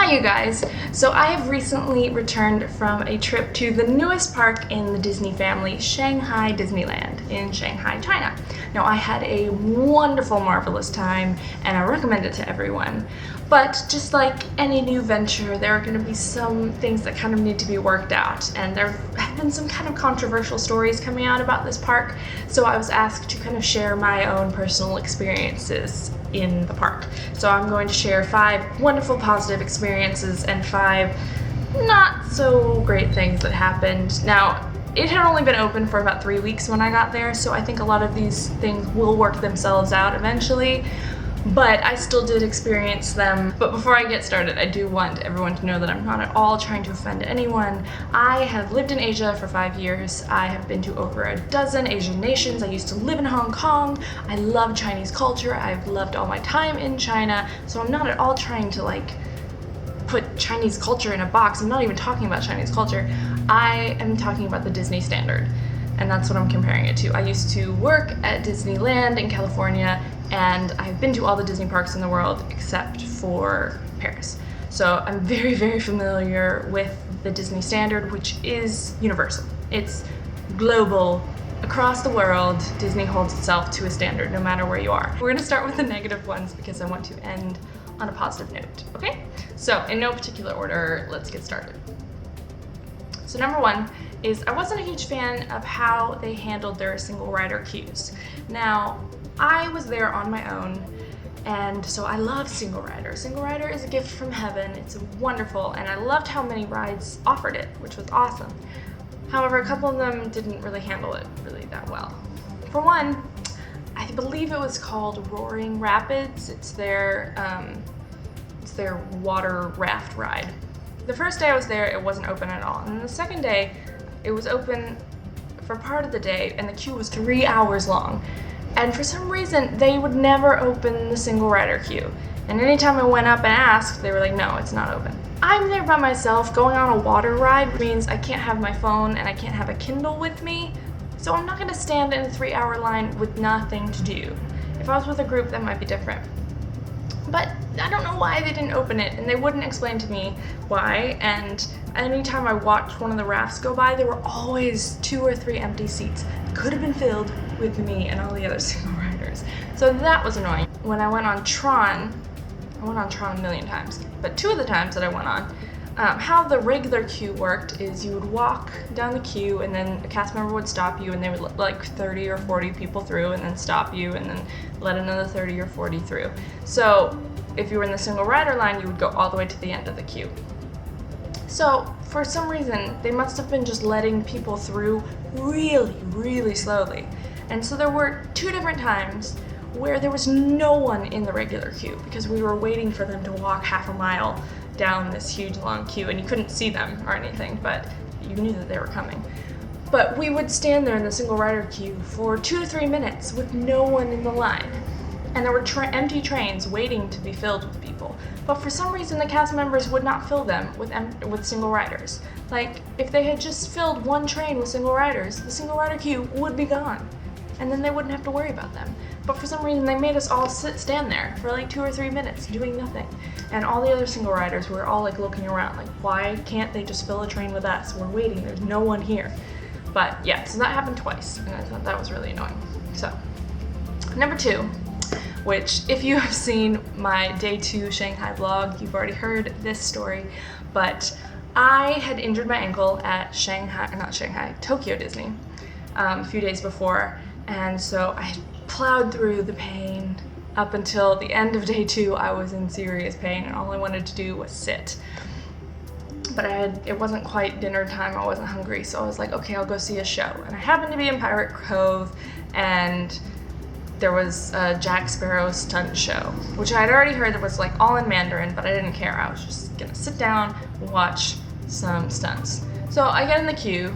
Hi you guys! So I have recently returned from a trip to the newest park in the Disney family, Shanghai Disneyland in Shanghai, China. Now I had a wonderful, marvelous time and I recommend it to everyone. But just like any new venture, there are going to be some things that kind of need to be worked out, and there have been some kind of controversial stories coming out about this park, so I was asked to kind of share my own personal experiences in the park. So I'm going to share 5 wonderful positive experiences and 5 not so great things that happened. Now, it had only been open for about 3 weeks when I got there, so I think a lot of these things will work themselves out eventually. But I still did experience them. But before I get started, I do want everyone to know that I'm not at all trying to offend anyone. I have lived in Asia for 5 years. I have been to over a dozen Asian nations. I used to live in Hong Kong. I love Chinese culture. I've loved all my time in China. So I'm not at all trying to put Chinese culture in a box. I'm not even talking about Chinese culture. I am talking about the Disney standard. And that's what I'm comparing it to. I used to work at Disneyland in California, and I've been to all the Disney parks in the world except for Paris. So I'm very, very familiar with the Disney standard, which is universal. It's global. Across the world, Disney holds itself to a standard no matter where you are. We're gonna start with the negative ones because I want to end on a positive note, okay? So in no particular order, let's get started. So number 1 is I wasn't a huge fan of how they handled their single rider queues. Now, I was there on my own, and so I love single rider. Single rider is a gift from heaven. It's wonderful, and I loved how many rides offered it, which was awesome. However, a couple of them didn't really handle it really that well. For one, I believe it was called Roaring Rapids. It's their water raft ride. The first day I was there, it wasn't open at all. And the second day, it was open for part of the day, and the queue was 3 hours long. And for some reason, they would never open the single rider queue. And anytime I went up and asked, they were like, no, it's not open. I'm there by myself. Going on a water ride means I can't have my phone and I can't have a Kindle with me. So I'm not gonna stand in a 3-hour line with nothing to do. If I was with a group, that might be different. But I don't know why they didn't open it, and they wouldn't explain to me why. And anytime I watched one of the rafts go by, there were always 2 or 3 empty seats. Could have been filled with me and all the other single riders. So that was annoying. When I went on Tron, I went on Tron a million times, but 2 of the times that I went on, how the regular queue worked is you would walk down the queue, and then a cast member would stop you, and they would let like 30 or 40 people through, and then stop you, and then let another 30 or 40 through. So if you were in the single rider line, you would go all the way to the end of the queue. So for some reason, they must have been just letting people through really, really slowly. And so there were 2 different times where there was no one in the regular queue because we were waiting for them to walk half a mile down this huge long queue, and you couldn't see them or anything, but you knew that they were coming. But we would stand there in the single rider queue for 2 to 3 minutes with no one in the line. And there were empty trains waiting to be filled with people. But for some reason, the cast members would not fill them with single riders. Like, if they had just filled one train with single riders, the single rider queue would be gone. And then they wouldn't have to worry about them. But for some reason, they made us all stand there for like 2 or 3 minutes doing nothing. And all the other single riders were all looking around, like, why can't they just fill a train with us? We're waiting, there's no one here. But yeah, so that happened twice, and I thought that was really annoying. So, number 2, which if you have seen my day 2 Shanghai vlog, you've already heard this story, but I had injured my ankle at Tokyo Disney a few days before, and so I plowed through the pain up until the end of day 2. I was in serious pain, and all I wanted to do was sit. But it wasn't quite dinner time, I wasn't hungry, so I was like, okay, I'll go see a show. And I happened to be in Pirate Cove, and there was a Jack Sparrow stunt show, which I had already heard that was all in Mandarin, but I didn't care. I was just gonna sit down and watch some stunts. So I get in the queue.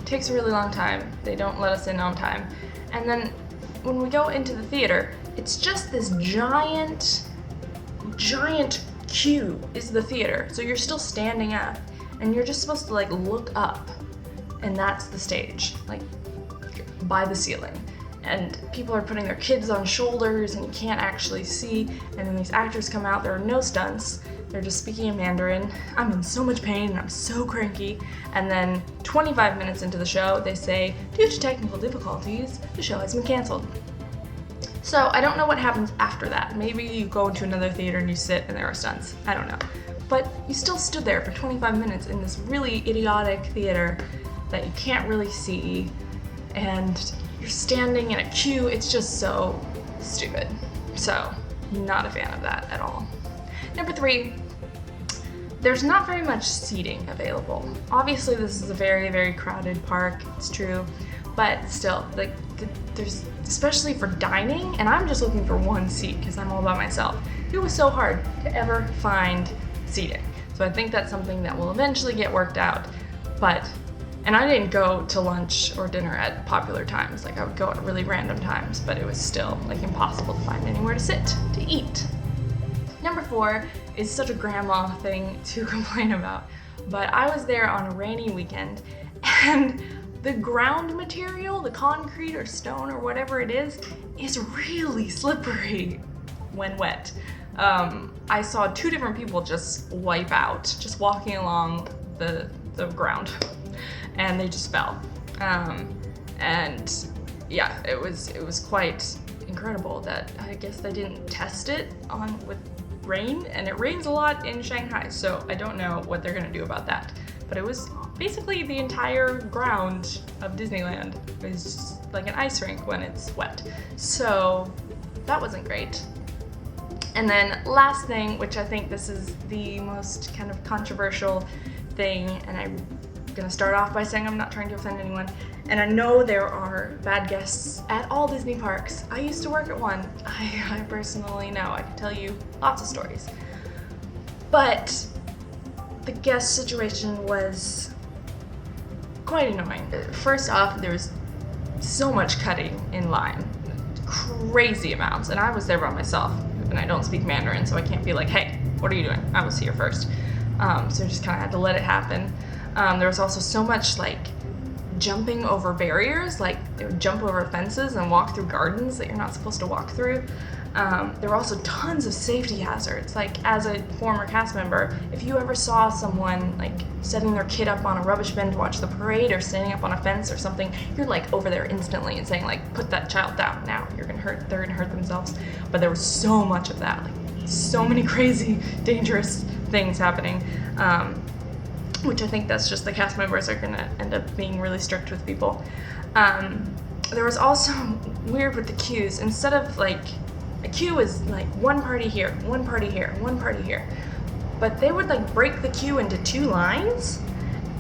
It takes a really long time. They don't let us in on time. And then when we go into the theater, it's just this giant queue is the theater. So you're still standing up, and you're just supposed to look up, and that's the stage, by the ceiling. and people are putting their kids on shoulders and you can't actually see, and then these actors come out, there are no stunts, they're just speaking in Mandarin. I'm in so much pain and I'm so cranky, and then 25 minutes into the show they say, due to technical difficulties, the show has been canceled. So I don't know what happens after that. Maybe you go into another theater and you sit and there are stunts, I don't know. But you still stood there for 25 minutes in this really idiotic theater that you can't really see, and you're standing in a queue. It's just so stupid. So, not a fan of that at all. Number 3, there's not very much seating available. Obviously, this is a very, very crowded park, it's true, but still, there's, especially for dining, and I'm just looking for one seat because I'm all by myself. It was so hard to ever find seating. So I think that's something that will eventually get worked out, and I didn't go to lunch or dinner at popular times. Like, I would go at really random times, but it was still like impossible to find anywhere to sit to eat. Number 4 is such a grandma thing to complain about, but I was there on a rainy weekend, and the ground material, the concrete or stone or whatever it is really slippery when wet. I saw 2 different people just wipe out, just walking along the ground, and they just fell. And yeah, it was quite incredible that I guess they didn't test it on with rain, and it rains a lot in Shanghai, so I don't know what they're gonna do about that. But it was basically the entire ground of Disneyland is just like an ice rink when it's wet. So that wasn't great. And then last thing, which I think this is the most kind of controversial thing, and I'm gonna start off by saying I'm not trying to offend anyone, and I know there are bad guests at all Disney parks. I used to work at one. I personally know. I can tell you lots of stories. But the guest situation was quite annoying. First off, there was so much cutting in line, crazy amounts, and I was there by myself, and I don't speak Mandarin, so I can't be like, hey, what are you doing? I was here first. So I just kind of had to let it happen. There was also so much like jumping over barriers, like they would jump over fences and walk through gardens that you're not supposed to walk through. There were also tons of safety hazards. Like, as a former cast member, if you ever saw someone like setting their kid up on a rubbish bin to watch the parade or standing up on a fence or something, you're like over there instantly and saying like, put that child down now, they're gonna hurt themselves. But there was so much of that, like so many crazy, dangerous things happening, which I think that's just the cast members are gonna end up being really strict with people. There was also weird with the queues. Instead of like, a queue is like one party here, one party here, one party here. But they would like break the queue into 2 lines,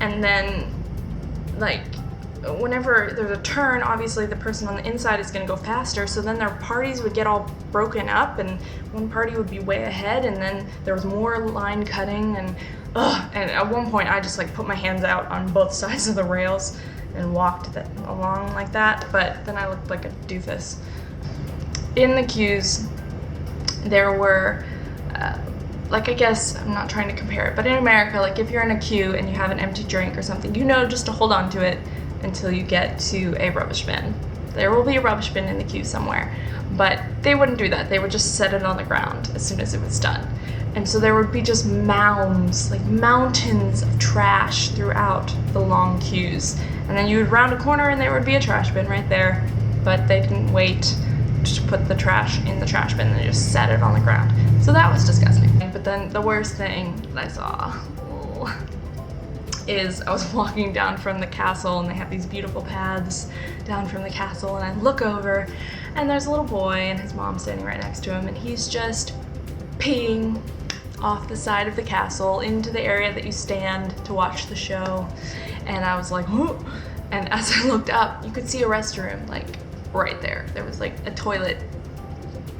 and then like whenever there's a turn, obviously the person on the inside is gonna go faster, so then their parties would get all broken up and one party would be way ahead, and then there was more line cutting, and at one point I just like put my hands out on both sides of the rails and walked along like that, but then I looked like a doofus. In the queues, there were, like, I guess, I'm not trying to compare it, but in America, like, if you're in a queue and you have an empty drink or something, you know just to hold on to it until you get to a rubbish bin. There will be a rubbish bin in the queue somewhere, but they wouldn't do that. They would just set it on the ground as soon as it was done. And so there would be just mounds, like mountains of trash throughout the long queues. And then you would round a corner and there would be a trash bin right there, but they didn't wait to put the trash in the trash bin, they just set it on the ground. So that was disgusting. But then the worst thing that I saw is I was walking down from the castle, and they have these beautiful paths down from the castle, and I look over and there's a little boy and his mom standing right next to him, and he's just peeing off the side of the castle into the area that you stand to watch the show. And I was like, whoa. And as I looked up, you could see a restroom like right there. There was like a toilet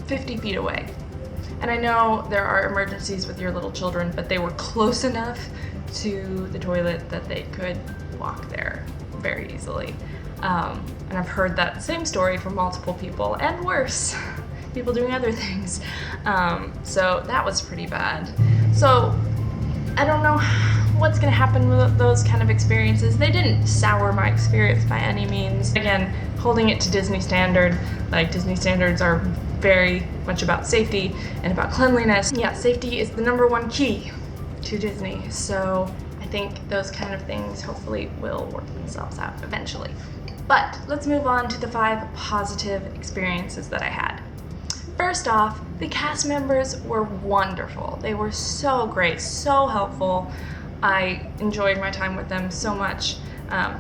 50 feet away. And I know there are emergencies with your little children, but they were close enough to the toilet that they could walk there very easily. And I've heard that same story from multiple people, and worse, people doing other things. So that was pretty bad. So I don't know what's gonna happen with those kind of experiences. They didn't sour my experience by any means. Again, holding it to Disney standard, like Disney standards are very much about safety and about cleanliness. Yeah, safety is the #1 key to Disney, so I think those kind of things hopefully will work themselves out eventually. But let's move on to the 5 positive experiences that I had. First off, the cast members were wonderful. They were so great, so helpful. I enjoyed my time with them so much.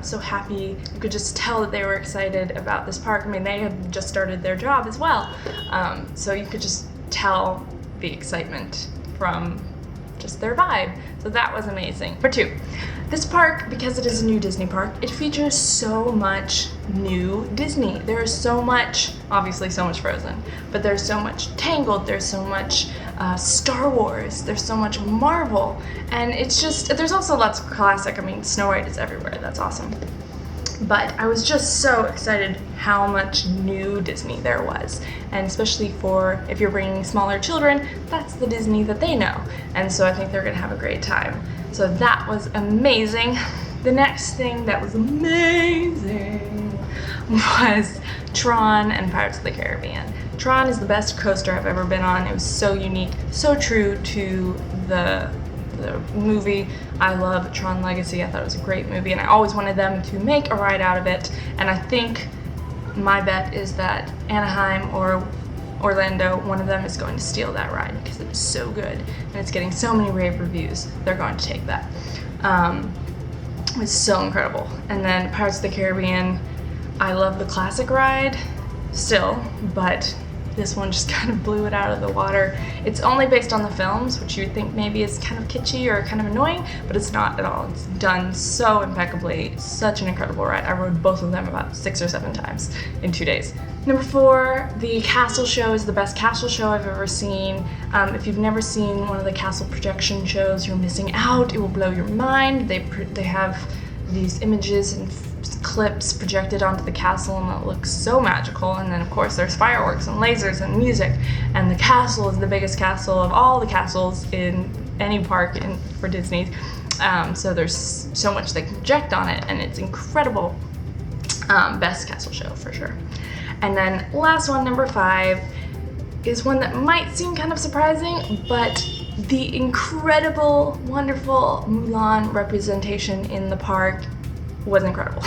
So happy. You could just tell that they were excited about this park. I mean, they had just started their job as well. So you could just tell the excitement from just their vibe. So that was amazing. Number 2, this park, because it is a new Disney park, it features so much new Disney. There is so much, obviously so much Frozen, but there's so much Tangled, there's so much Star Wars, there's so much Marvel, and it's just, there's also lots of classic. I mean, Snow White is everywhere, that's awesome. But I was just so excited how much new Disney there was. And especially for, if you're bringing smaller children, that's the Disney that they know. And so I think they're gonna have a great time. So that was amazing. The next thing that was amazing was Tron and Pirates of the Caribbean. Tron is the best coaster I've ever been on. It was so unique, so true to the movie. I love Tron Legacy. I thought it was a great movie, and I always wanted them to make a ride out of it. And I think my bet is that Anaheim or Orlando, one of them is going to steal that ride because it's so good and it's getting so many rave reviews. They're going to take that. It was so incredible. And then Pirates of the Caribbean, I love the classic ride still, but this one just kind of blew it out of the water. It's only based on the films, which you would think maybe is kind of kitschy or kind of annoying, but it's not at all. It's done so impeccably. Such an incredible ride. I rode both of them about 6 or 7 times in 2 days. Number 4, the castle show is the best castle show I've ever seen. If you've never seen one of the castle projection shows, you're missing out. It will blow your mind. They have these images and clips projected onto the castle, and it looks so magical. And then of course there's fireworks and lasers and music, and the castle is the biggest castle of all the castles in any park for Disney. So there's so much they can project on it, and it's incredible. Best castle show for sure. And then last one, number 5, is one that might seem kind of surprising, but the incredible, wonderful Mulan representation in the park was incredible.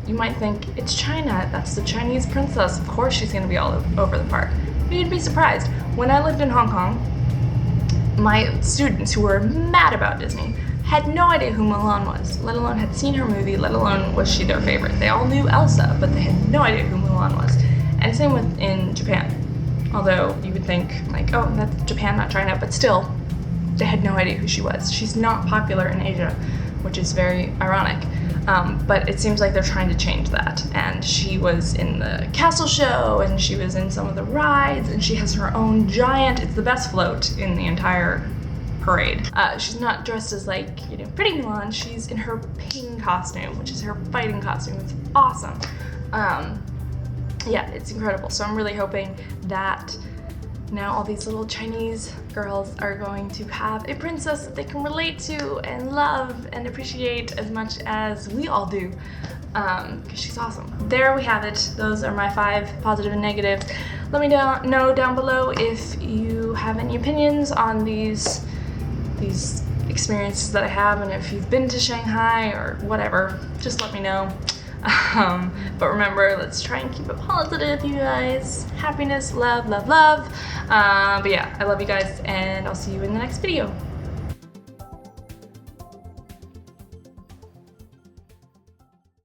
You might think, it's China, that's the Chinese princess, of course she's gonna be all over the park. But you'd be surprised. When I lived in Hong Kong, my students who were mad about Disney had no idea who Mulan was, let alone had seen her movie, let alone was she their favorite. They all knew Elsa, but they had no idea who Mulan was. And same with in Japan. Although you would think, like, oh, that's Japan, not China, but still, they had no idea who she was. She's not popular in Asia, which is very ironic. But it seems like they're trying to change that. And she was in the castle show, and she was in some of the rides, and she has her own giant, it's the best float in the entire parade. She's not dressed as like, pretty Mulan, she's in her pink costume, which is her fighting costume. It's awesome. Yeah, it's incredible. So I'm really hoping that now all these little Chinese girls are going to have a princess that they can relate to and love and appreciate as much as we all do, because she's awesome. There we have it. Those are my 5 positive and negative. Let me know down below if you have any opinions on these experiences that I have, and if you've been to Shanghai or whatever, just let me know. But remember, let's try and keep it positive, you guys. Happiness, love, love, love. But yeah, I love you guys, and I'll see you in the next video.